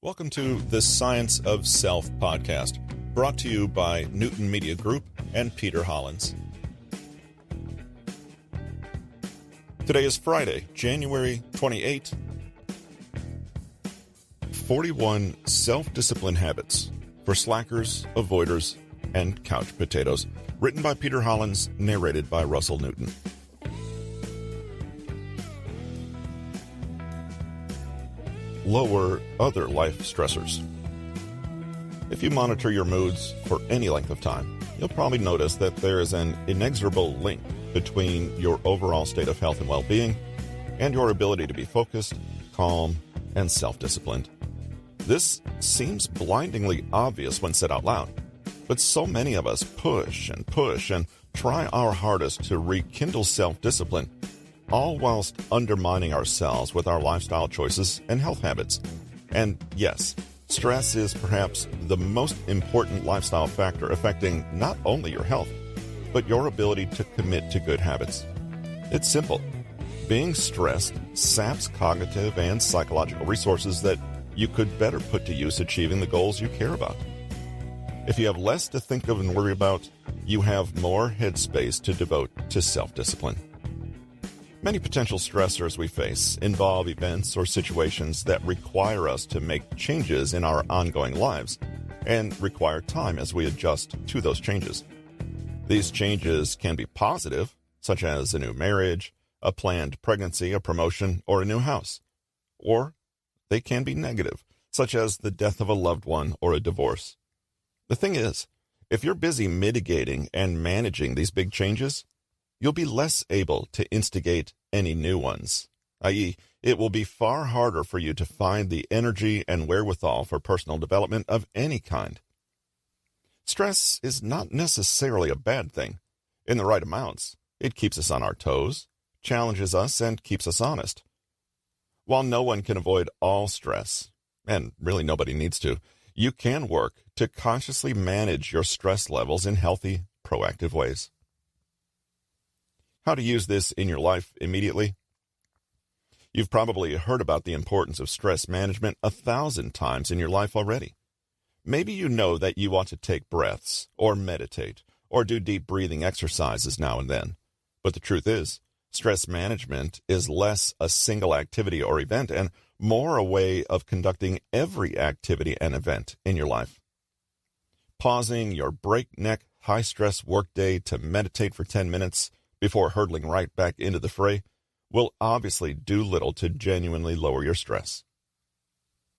Welcome to the Science of Self podcast, brought to you by Newton Media Group and Peter Hollins. Today is Friday, January 28, 41 Self-Discipline Habits for Slackers, Avoiders, and Couch Potatoes, written by Peter Hollins, narrated by Russell Newton. Lower other life stressors. If you monitor your moods for any length of time, you'll probably notice that there is an inexorable link between your overall state of health and well-being and your ability to be focused, calm, and self-disciplined. This seems blindingly obvious when said out loud, but so many of us push and try our hardest to rekindle self-discipline, all whilst undermining ourselves with our lifestyle choices and health habits. And yes, stress is perhaps the most important lifestyle factor affecting not only your health, but your ability to commit to good habits. It's simple. Being stressed saps cognitive and psychological resources that you could better put to use achieving the goals you care about. If you have less to think of and worry about, you have more headspace to devote to self-discipline. Many potential stressors we face involve events or situations that require us to make changes in our ongoing lives and require time as we adjust to those changes. These changes can be positive, such as a new marriage, a planned pregnancy, a promotion, or a new house. Or they can be negative, such as the death of a loved one or a divorce. The thing is, if you're busy mitigating and managing these big changes, you'll be less able to instigate any new ones, i.e., it will be far harder for you to find the energy and wherewithal for personal development of any kind. Stress is not necessarily a bad thing. In the right amounts, it keeps us on our toes, challenges us, and keeps us honest. While no one can avoid all stress, and really nobody needs to, you can work to consciously manage your stress levels in healthy, proactive ways. How to use this in your life immediately? You've probably heard about the importance of stress management 1,000 times in your life already. Maybe you know that you ought to take breaths, or meditate, or do deep breathing exercises now and then. But the truth is, stress management is less a single activity or event and more a way of conducting every activity and event in your life. Pausing your breakneck, high-stress workday to meditate for 10 minutes before hurtling right back into the fray will obviously do little to genuinely lower your stress.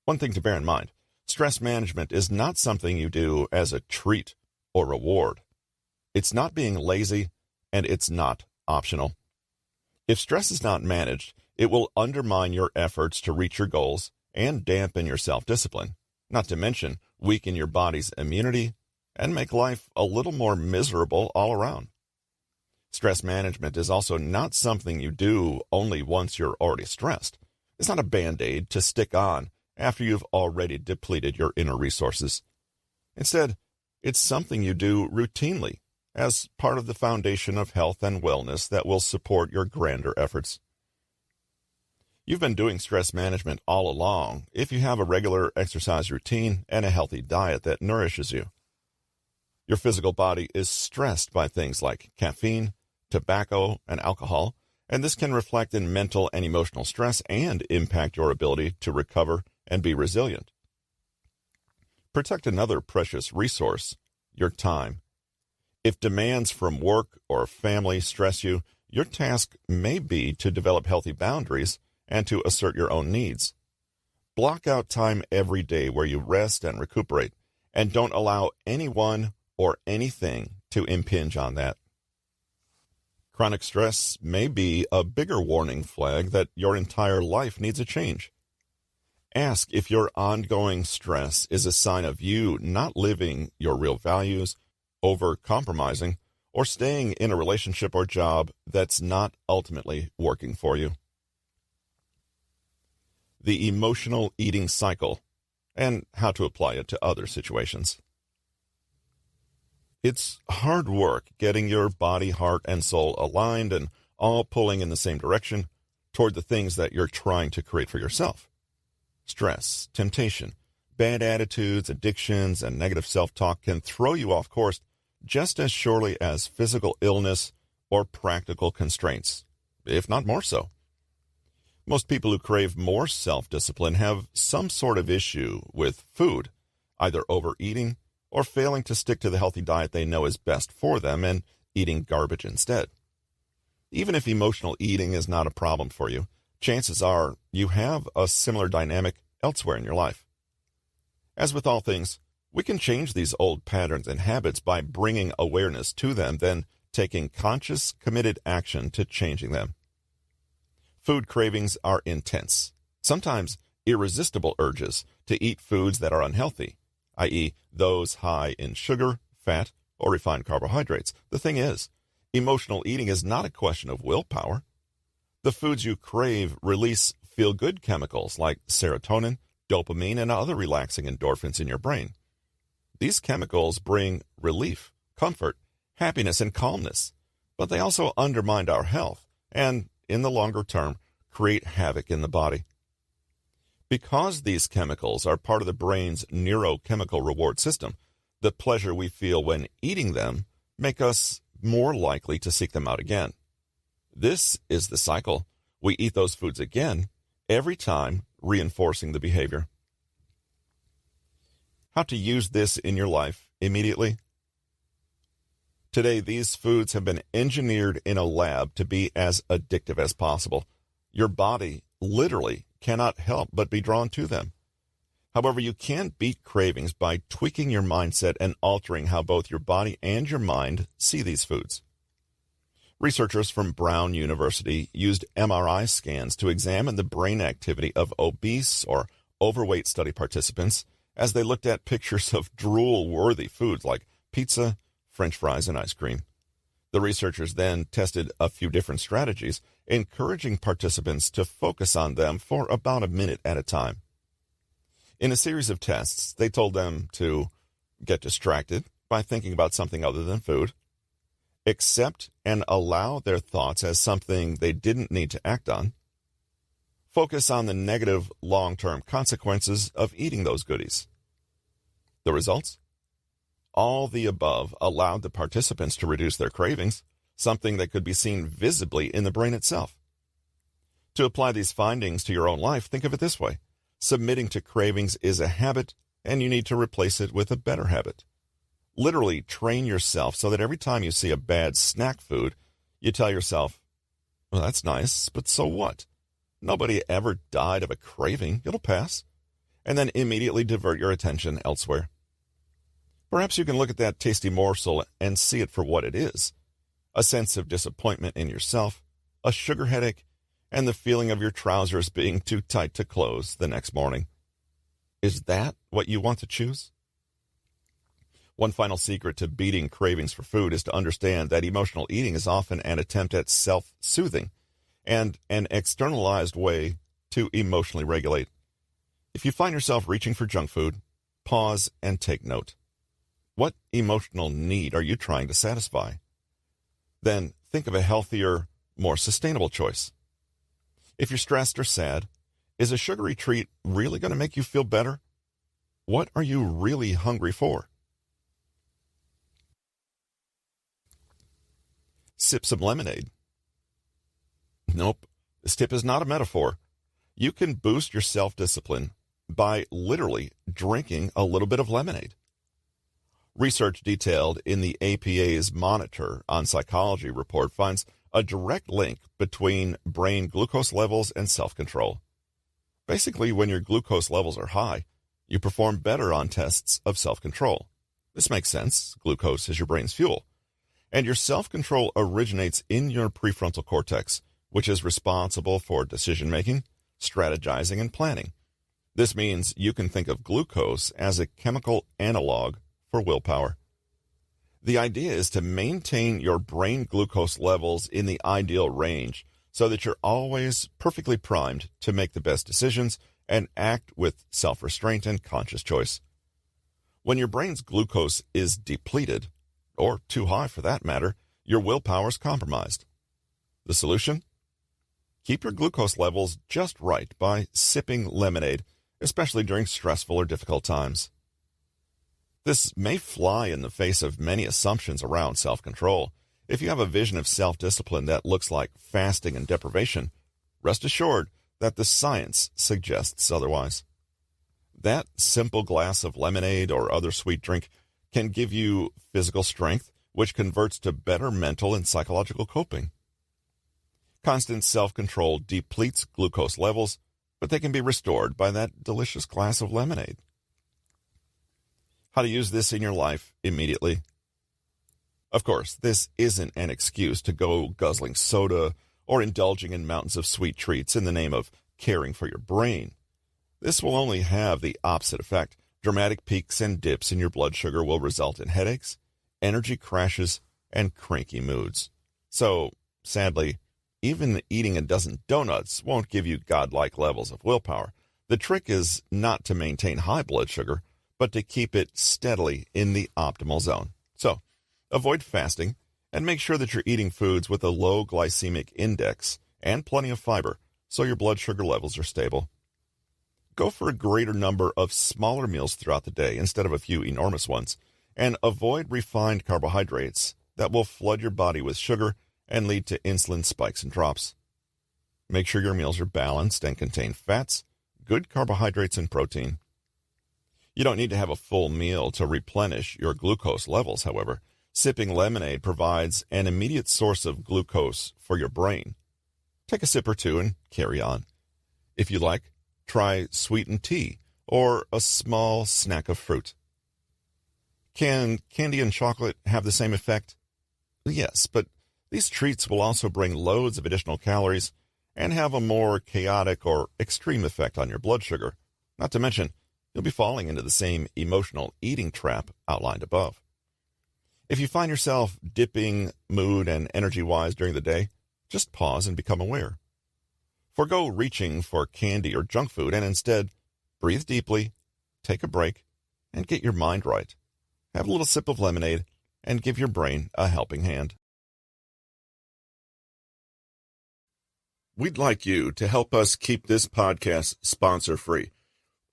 One thing to bear in mind, stress management is not something you do as a treat or reward. It's not being lazy, and it's not optional. If stress is not managed, it will undermine your efforts to reach your goals and dampen your self-discipline, not to mention weaken your body's immunity and make life a little more miserable all around. Stress management is also not something you do only once you're already stressed. It's not a Band-Aid to stick on after you've already depleted your inner resources. Instead, it's something you do routinely as part of the foundation of health and wellness that will support your grander efforts. You've been doing stress management all along if you have a regular exercise routine and a healthy diet that nourishes you. Your physical body is stressed by things like caffeine, tobacco, and alcohol, and this can reflect in mental and emotional stress and impact your ability to recover and be resilient. Protect another precious resource, your time. If demands from work or family stress you, your task may be to develop healthy boundaries and to assert your own needs. Block out time every day where you rest and recuperate, and don't allow anyone or anything to impinge on that. Chronic stress may be a bigger warning flag that your entire life needs a change. Ask if your ongoing stress is a sign of you not living your real values, over-compromising, or staying in a relationship or job that's not ultimately working for you. The emotional eating cycle, and how to apply it to other situations. It's hard work getting your body, heart, and soul aligned and all pulling in the same direction toward the things that you're trying to create for yourself. Stress, temptation, Bad attitudes, addictions, and negative self-talk can throw you off course just as surely as physical illness or practical constraints, if not more so. Most people who crave more self-discipline have some sort of issue with food, either overeating or failing to stick to the healthy diet they know is best for them and eating garbage instead. Even if emotional eating is not a problem for you, chances are you have a similar dynamic elsewhere in your life. As with all things, we can change these old patterns and habits by bringing awareness to them, then taking conscious, committed action to changing them. Food cravings are intense, sometimes irresistible urges to eat foods that are unhealthy, i.e., those high in sugar, fat, or refined carbohydrates. The thing is, emotional eating is not a question of willpower. The foods you crave release feel-good chemicals like serotonin, dopamine, and other relaxing endorphins in your brain. These chemicals bring relief, comfort, happiness, and calmness, but they also undermine our health and, in the longer term, create havoc in the body. Because these chemicals are part of the brain's neurochemical reward system, the pleasure we feel when eating them make us more likely to seek them out again. This is the cycle. We eat those foods again every time, reinforcing the behavior. How to use this in your life immediately? Today, these foods have been engineered in a lab to be as addictive as possible. Your body literally cannot help but be drawn to them. However, you can beat cravings by tweaking your mindset and altering how both your body and your mind see these foods. Researchers from Brown University used MRI scans to examine the brain activity of obese or overweight study participants as they looked at pictures of drool-worthy foods like pizza, French fries, and ice cream. The researchers then tested a few different strategies, encouraging participants to focus on them for about a minute at a time. In a series of tests, they told them to get distracted by thinking about something other than food, accept and allow their thoughts as something they didn't need to act on, focus on the negative long-term consequences of eating those goodies. The results? All the above allowed the participants to reduce their cravings, something that could be seen visibly in the brain itself. To apply these findings to your own life, think of it this way. Submitting to cravings is a habit, and you need to replace it with a better habit. Literally train yourself so that every time you see a bad snack food, you tell yourself, well, that's nice, but so what? Nobody ever died of a craving. It'll pass. And then immediately divert your attention elsewhere. Perhaps you can look at that tasty morsel and see it for what it is. A sense of disappointment in yourself, a sugar headache, and the feeling of your trousers being too tight to close the next morning. Is that what you want to choose? One final secret to beating cravings for food is to understand that emotional eating is often an attempt at self-soothing and an externalized way to emotionally regulate. If you find yourself reaching for junk food, pause and take note. What emotional need are you trying to satisfy? Then think of a healthier, more sustainable choice. If you're stressed or sad, is a sugary treat really going to make you feel better? What are you really hungry for? Sip some lemonade. Nope, this tip is not a metaphor. You can boost your self-discipline by literally drinking a little bit of lemonade. Research detailed in the APA's Monitor on Psychology report finds a direct link between brain glucose levels and self-control. Basically, when your glucose levels are high, you perform better on tests of self-control. This makes sense. Glucose is your brain's fuel. And your self-control originates in your prefrontal cortex, which is responsible for decision-making, strategizing, and planning. This means you can think of glucose as a chemical analog for willpower. The idea is to maintain your brain glucose levels in the ideal range so that you're always perfectly primed to make the best decisions and act with self-restraint and conscious choice. When your brain's glucose is depleted, or too high for that matter, your willpower is compromised. The solution? Keep your glucose levels just right by sipping lemonade especially during stressful or difficult times. This may fly in the face of many assumptions around self-control. If you have a vision of self-discipline that looks like fasting and deprivation, rest assured that the science suggests otherwise. That simple glass of lemonade or other sweet drink can give you physical strength, which converts to better mental and psychological coping. Constant self-control depletes glucose levels, but they can be restored by that delicious glass of lemonade. How to use this in your life immediately. Of course, this isn't an excuse to go guzzling soda or indulging in mountains of sweet treats in the name of caring for your brain. This will only have the opposite effect. Dramatic peaks and dips in your blood sugar will result in headaches, energy crashes, and cranky moods. So, sadly, even eating a dozen donuts won't give you godlike levels of willpower. The trick is not to maintain high blood sugar, but to keep it steadily in the optimal zone. So, avoid fasting and make sure that you're eating foods with a low glycemic index and plenty of fiber so your blood sugar levels are stable. Go for a greater number of smaller meals throughout the day instead of a few enormous ones, and avoid refined carbohydrates that will flood your body with sugar and lead to insulin spikes and drops. Make sure your meals are balanced and contain fats, good carbohydrates, and protein. You don't need to have a full meal to replenish your glucose levels, however. Sipping lemonade provides an immediate source of glucose for your brain. Take a sip or two and carry on. If you like, try sweetened tea or a small snack of fruit. Can candy and chocolate have the same effect? Yes, but these treats will also bring loads of additional calories and have a more chaotic or extreme effect on your blood sugar. Not to mention, you'll be falling into the same emotional eating trap outlined above. If you find yourself dipping mood and energy-wise during the day, just pause and become aware. Forgo reaching for candy or junk food and instead breathe deeply, take a break, and get your mind right. Have a little sip of lemonade and give your brain a helping hand. We'd like you to help us keep this podcast sponsor-free.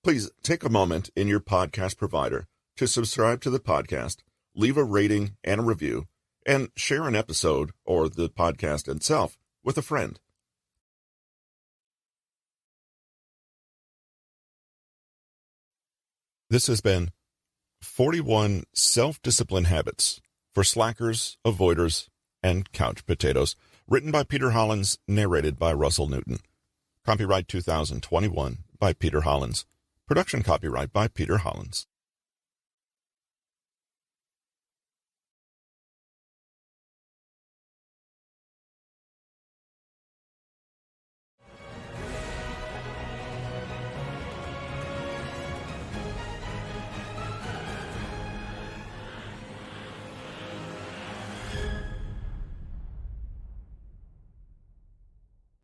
Please take a moment in your podcast provider to subscribe to the podcast, leave a rating and a review, and share an episode or the podcast itself with a friend. This has been 41 Self-Discipline Habits for Slackers, Avoiders, and Couch Potatoes, written by Peter Hollins, narrated by Russell Newton. Copyright 2021 by Peter Hollins. Production copyright by Peter Hollins.